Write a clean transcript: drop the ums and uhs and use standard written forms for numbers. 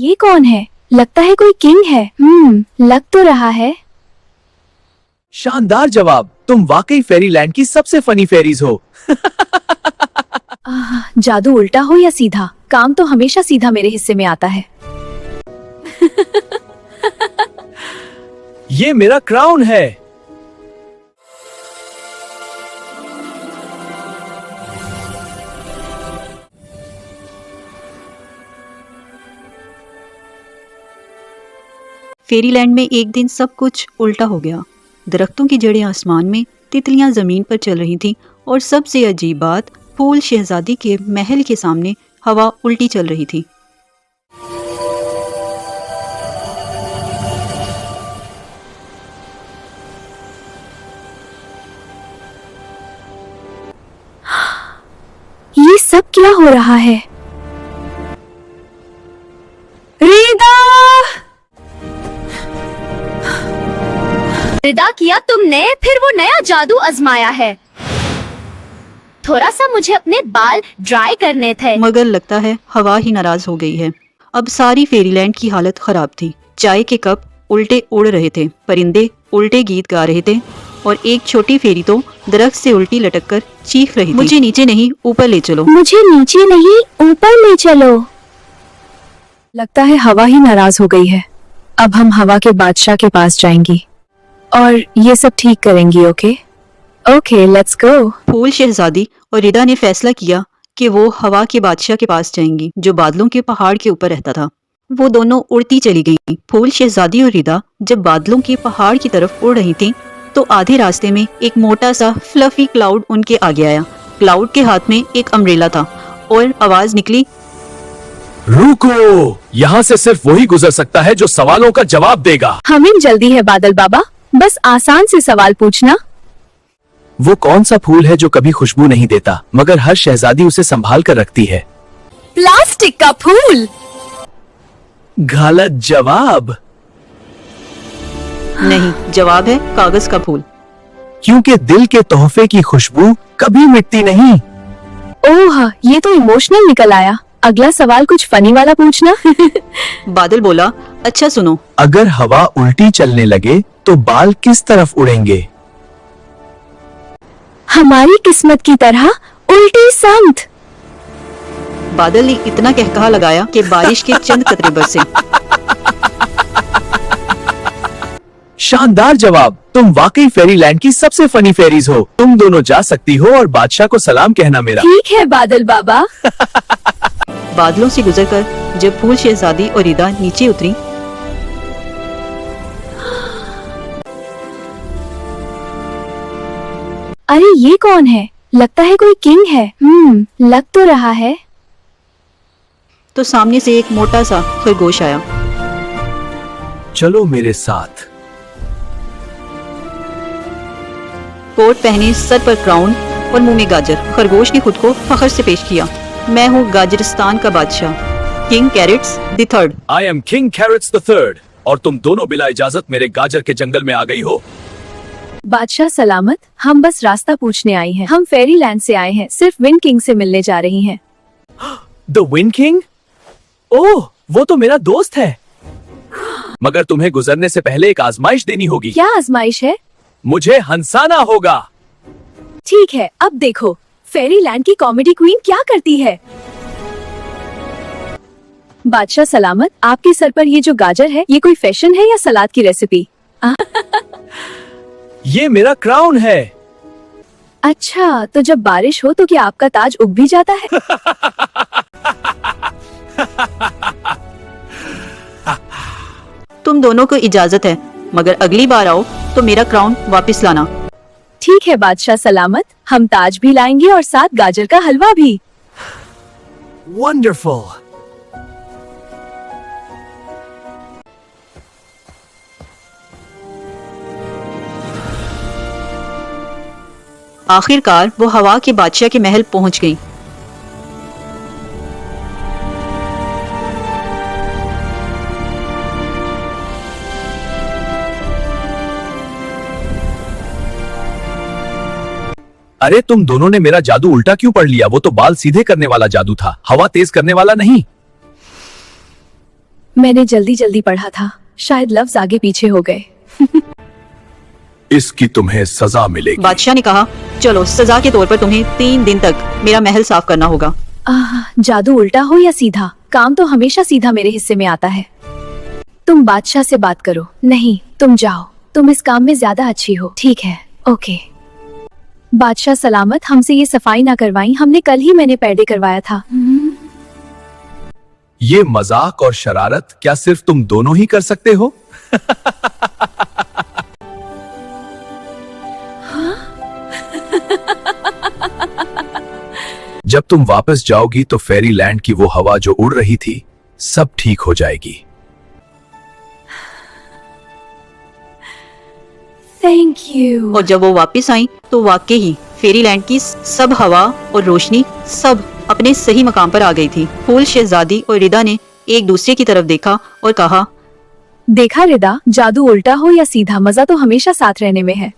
ये कौन है? लगता है कोई किंग है। लग तो रहा है। शानदार जवाब। तुम वाकई फेरीलैंड की सबसे फनी फेरीज हो। जादू उल्टा हो या सीधा, काम तो हमेशा सीधा मेरे हिस्से में आता है। ये मेरा क्राउन है। फेरीलैंड में एक दिन सब कुछ उल्टा हो गया। दरख्तों की जड़ें आसमान में, तितलियां जमीन पर चल रही थीं और सबसे अजीब बात, फूल शहजादी के महल के सामने हवा उल्टी चल रही थी। ये सब क्या हो रहा है? रिदा किया तुमने फिर वो नया जादू आजमाया है। थोड़ा सा मुझे अपने बाल ड्राई करने थे। मगर लगता है हवा ही नाराज हो गई है। अब सारी फेरीलैंड की हालत खराब थी। चाय के कप उल्टे उड़ रहे थे, परिंदे उल्टे गीत गा रहे थे और एक छोटी फेरी तो दरख्त से उल्टी लटक कर चीख रही थी, मुझे नीचे नहीं ऊपर ले चलो। मुझे नीचे नहीं ऊपर ले चलो। लगता है हवा ही नाराज हो गई है। अब हम हवा के बादशाह के पास जाएंगी और ये सब ठीक करेंगी। Okay let's go. फूल शहजादी और रिदा ने फैसला किया कि वो हवा के बादशाह के पास जाएंगी, जो बादलों के पहाड़ के ऊपर रहता था। वो दोनों उड़ती चली गईं। फूल शहजादी और रिदा जब बादलों के पहाड़ की तरफ उड़ रही थीं, तो आधे रास्ते में एक मोटा सा फ्लफी क्लाउड उनके आगे आया। क्लाउड के हाथ में एक अम्ब्रेला था और आवाज निकली, रुको, यहाँ से सिर्फ वही गुजर सकता है जो सवालों का जवाब देगा। हमें जल्दी है बादल बाबा, बस आसान से सवाल पूछना। वो कौन सा फूल है जो कभी खुशबू नहीं देता मगर हर शहजादी उसे संभाल कर रखती है? प्लास्टिक का फूल। गलत जवाब। नहीं, जवाब है कागज का फूल। क्योंकि दिल के तोहफे की खुशबू कभी मिटती नहीं। ओह, ये तो इमोशनल निकल आया। अगला सवाल कुछ फनी वाला पूछना। बादल बोला, अच्छा सुनो, अगर हवा उल्टी चलने लगे तो बाल किस तरफ उड़ेंगे? हमारी किस्मत की तरह उल्टी समत। बादल ने इतना कहकहा लगाया कि बारिश के चंद कतरे बरसे। शानदार जवाब। तुम वाकई फेरीलैंड की सबसे फनी फेरीज हो। तुम दोनों जा सकती हो और बादशाह को सलाम कहना मेरा। ठीक है बादल बाबा। बादलों से गुजरकर जब फूल शहजादी और रिदा नीचे उतरी, अरे ये कौन है? लगता है कोई किंग है। लग तो रहा है। तो सामने से एक मोटा सा खरगोश आया। चलो मेरे साथ। कोट पहने, सर पर क्राउन और मुंह में गाजर, खरगोश ने खुद को फखर से पेश किया। मैं हूँ गाजरिस्तान का बादशाह, King Carrots the Third. I am King Carrots the Third और तुम दोनों बिला इजाजत मेरे गाजर के जंगल में आ गई हो। बादशाह सलामत, हम बस रास्ता पूछने आई हैं। हम फेरीलैंड से आए हैं, सिर्फ विंड किंग से मिलने जा रही हैं। The wind king? ओह, वो तो मेरा दोस्त है। मगर तुम्हें गुजरने से पहले एक आजमाइश देनी होगी। क्या आजमाइश है? मुझे हंसाना होगा। ठीक है, अब देखो फेरीलैंड की कॉमेडी क्वीन क्या करती है। बादशाह सलामत, आपके सर पर ये जो गाजर है, ये कोई फैशन है या सलाद की रेसिपी? ये मेरा क्राउन है। अच्छा, तो जब बारिश हो तो क्या आपका ताज उग भी जाता है? तुम दोनों को इजाजत है, मगर अगली बार आओ तो मेरा क्राउन वापस लाना। ठीक है बादशाह सलामत, हम ताज भी लाएंगे और साथ गाजर का हलवा भी। वंडरफुल। आखिरकार वो हवा के बादशाह के महल पहुंच गई। अरे तुम दोनों ने मेरा जादू उल्टा क्यों पढ़ लिया? वो तो बाल सीधे करने वाला जादू था, हवा तेज करने वाला नहीं। मैंने जल्दी जल्दी पढ़ा था, शायद लफ्ज आगे पीछे हो गए। इसकी तुम्हें सजा मिलेगी। बादशाह ने कहा, चलो सजा के तौर पर तुम्हें 3 दिन तक मेरा महल साफ करना होगा। जादू उल्टा हो या सीधा, काम तो हमेशा सीधा मेरे हिस्से में आता है। तुम बादशाह से बात करो। नहीं, तुम जाओ, तुम इस काम में ज्यादा अच्छी हो। ठीक है, ओके। बादशाह सलामत, हमसे ये सफाई ना करवाई, हमने कल ही मैंने पैडे करवाया था। ये मजाक और शरारत क्या सिर्फ तुम दोनों ही कर सकते हो? जब तुम वापस जाओगी तो फेरी लैंड की वो हवा जो उड़ रही थी सब ठीक हो जाएगी। Thank you. और जब वो वापस आई तो वाकई ही फेरीलैंड की सब हवा और रोशनी सब अपने सही मकाम पर आ गई थी। फूल, शहजादी और रिदा ने एक दूसरे की तरफ देखा और कहा, देखा रिदा, जादू उल्टा हो या सीधा, मजा तो हमेशा साथ रहने में है।